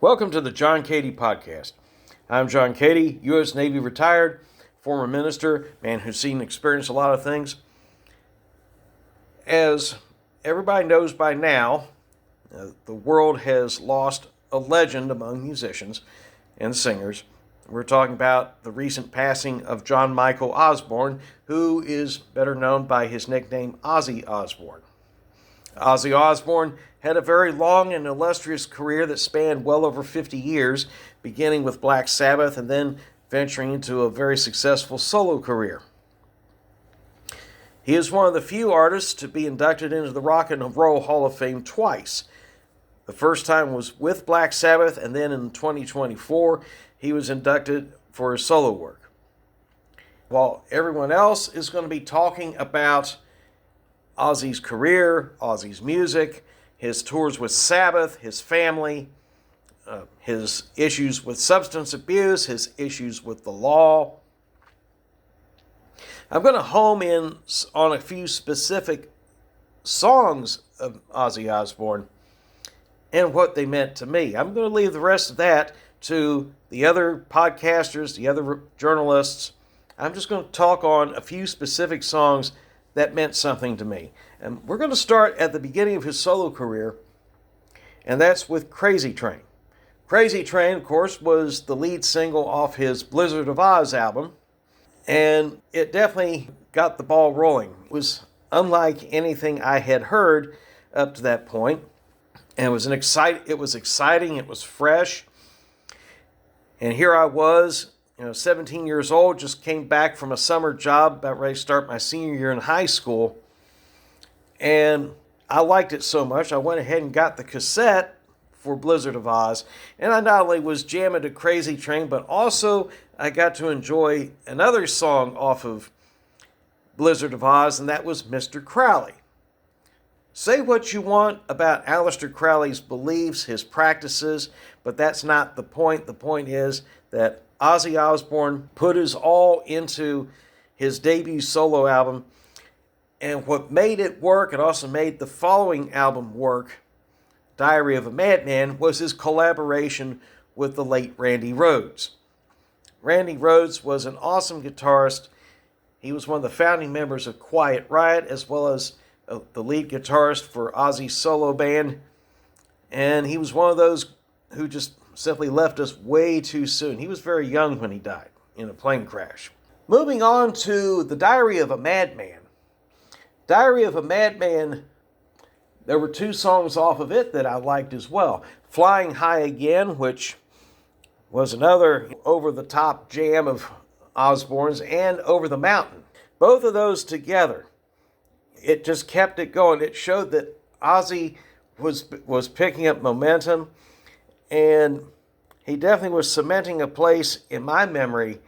Welcome to the John Cady podcast. I'm John Cady, U.S. Navy retired, former minister, man who's seen and experienced a lot of things. As everybody knows by now, the world has lost a legend among musicians and singers. We're talking about the recent passing of John Michael Osbourne, who is better known by his nickname Ozzy Osbourne. Ozzy Osbourne had a very long and illustrious career that spanned well over 50 years, beginning with Black Sabbath and then venturing into a very successful solo career. He is one of the few artists to be inducted into the Rock and Roll Hall of Fame twice. The first time was with Black Sabbath, and then in 2024, he was inducted for his solo work. While everyone else is going to be talking about Ozzy's career, Ozzy's music, his tours with Sabbath, his family, his issues with substance abuse, his issues with the law, I'm going to home in on a few specific songs of Ozzy Osbourne and what they meant to me. I'm going to leave the rest of that to the other podcasters, the other journalists. I'm just going to talk on a few specific songs that meant something to me. And we're going to start at the beginning of his solo career, and that's with Crazy Train. Crazy Train, of course, was the lead single off his Blizzard of Ozz album, and it definitely got the ball rolling. It was unlike anything I had heard up to that point, and it was exciting, it was fresh, and here I was, 17 years old, just came back from a summer job, about ready to start my senior year in high school. And I liked it so much, I went ahead and got the cassette for Blizzard of Ozz. And I not only was jamming to Crazy Train, but also I got to enjoy another song off of Blizzard of Ozz, and that was Mr. Crowley. Say what you want about Aleister Crowley's beliefs, his practices, but that's not the point. The point is that Ozzy Osbourne put his all into his debut solo album, and what made it work and also made the following album work, Diary of a Madman, was his collaboration with the late Randy Rhoads. Randy Rhoads was an awesome guitarist. He was one of the founding members of Quiet Riot, as well as the lead guitarist for Ozzy's solo band, and he was one of those who just simply left us way too soon. He was very young when he died in a plane crash. Moving on to the Diary of a Madman. Diary of a Madman, there were two songs off of it that I liked as well. Flying High Again, which was another over-the-top jam of Osbourne's, and Over the Mountain. Both of those together, it just kept it going. It showed that Ozzy was picking up momentum, and he definitely was cementing a place in my memory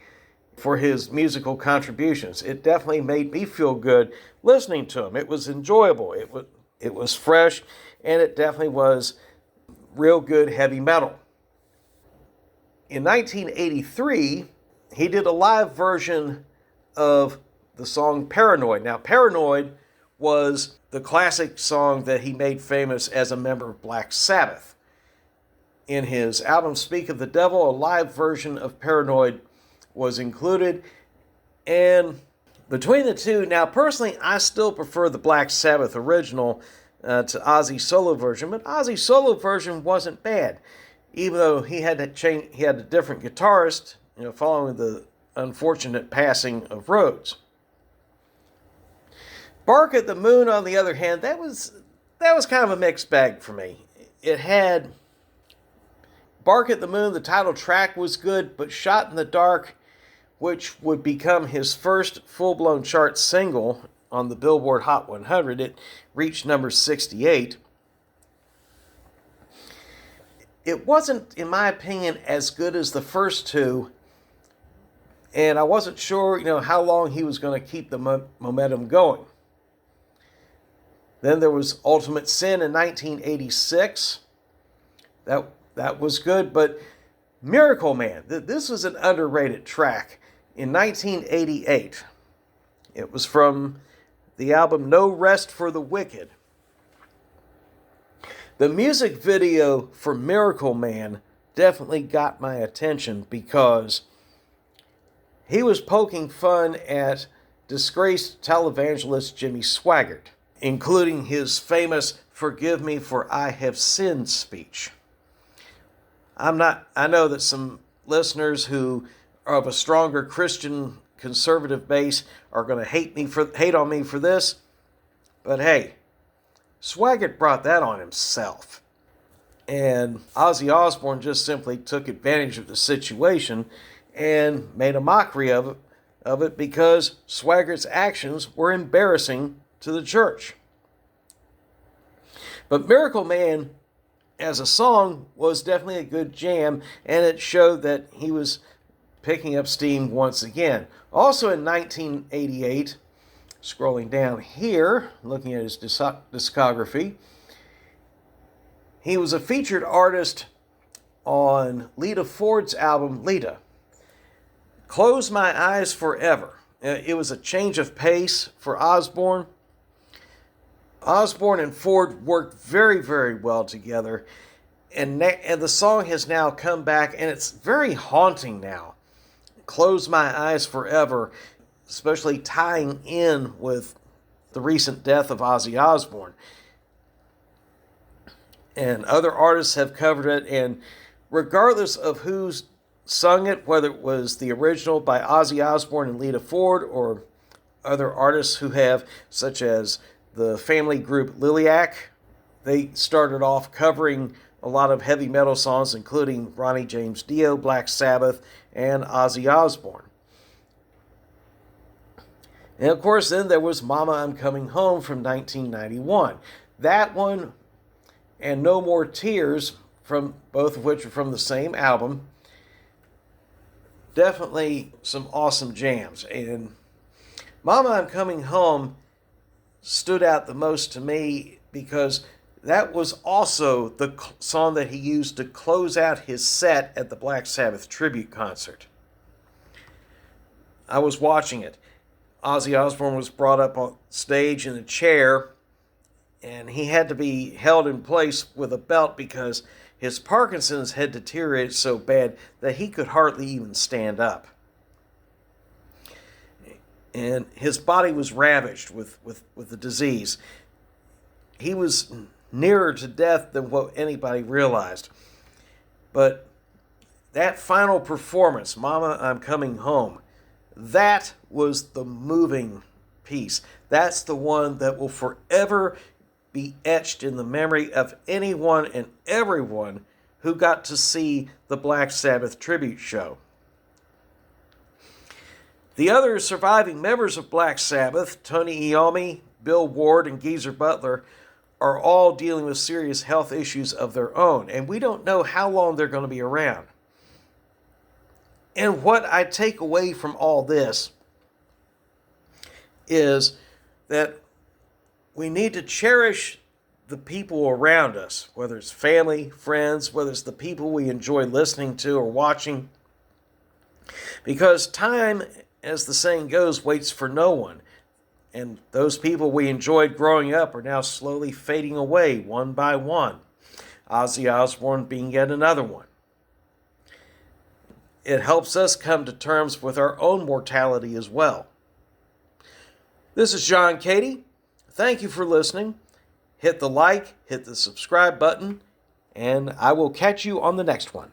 for his musical contributions. It definitely made me feel good listening to him. It was enjoyable. It was fresh, and it definitely was real good heavy metal. In 1983, he did a live version of the song Paranoid. Now, Paranoid was the classic song that he made famous as a member of Black Sabbath. In his album Speak of the Devil, a live version of Paranoid was included. And between the two, now personally, I still prefer the Black Sabbath original to Ozzy's solo version, but Ozzy's solo version wasn't bad, even though he had a different guitarist, following the unfortunate passing of Rhoads. Bark at the Moon, on the other hand, that was kind of a mixed bag for me. It had Bark at the Moon, the title track was good, but Shot in the Dark, which would become his first full-blown chart single on the Billboard Hot 100, it reached number 68. It wasn't, in my opinion, as good as the first two, and I wasn't sure, how long he was going to keep the momentum going. Then there was Ultimate Sin in 1986. That was good, but Miracle Man, this was an underrated track in 1988. It was from the album No Rest for the Wicked. The music video for Miracle Man definitely got my attention because he was poking fun at disgraced televangelist Jimmy Swaggart, including his famous "Forgive me for I have sinned" speech. I know that some listeners who are of a stronger Christian conservative base are going to hate on me for this, but hey, Swaggart brought that on himself. And Ozzy Osbourne just simply took advantage of the situation and made a mockery of it because Swaggart's actions were embarrassing to the church. But Miracle Man, as a song, was definitely a good jam, and it showed that he was picking up steam once again. Also in 1988, scrolling down here, looking at his discography, he was a featured artist on Lita Ford's album, Lita. Close My Eyes Forever. It was a change of pace for Osbourne. Osbourne and Ford worked very, very well together. And the song has now come back, and it's very haunting now. Close My Eyes Forever, especially tying in with the recent death of Ozzy Osbourne. And other artists have covered it, and regardless of who's sung it, whether it was the original by Ozzy Osbourne and Lita Ford, or other artists who have, such as the family group Liliac, they started off covering a lot of heavy metal songs, including Ronnie James Dio, Black Sabbath, and Ozzy Osbourne. And of course, then there was Mama, I'm Coming Home from 1991. That one and No More Tears, from both of which are from the same album, definitely some awesome jams. And Mama, I'm Coming Home stood out the most to me because that was also the song that he used to close out his set at the Black Sabbath tribute concert. I was watching it. Ozzy Osbourne was brought up on stage in a chair, and he had to be held in place with a belt because his Parkinson's had deteriorated so bad that he could hardly even stand up. And his body was ravaged with the disease. He was nearer to death than what anybody realized. But that final performance, Mama, I'm Coming Home, that was the moving piece. That's the one that will forever be etched in the memory of anyone and everyone who got to see the Black Sabbath tribute show. The other surviving members of Black Sabbath, Tony Iommi, Bill Ward, and Geezer Butler, are all dealing with serious health issues of their own, and we don't know how long they're going to be around. And what I take away from all this is that we need to cherish the people around us, whether it's family, friends, whether it's the people we enjoy listening to or watching, because time, as the saying goes, waits for no one. And those people we enjoyed growing up are now slowly fading away one by one. Ozzy Osbourne being yet another one. It helps us come to terms with our own mortality as well. This is John Cady. Thank you for listening. Hit the like, hit the subscribe button, and I will catch you on the next one.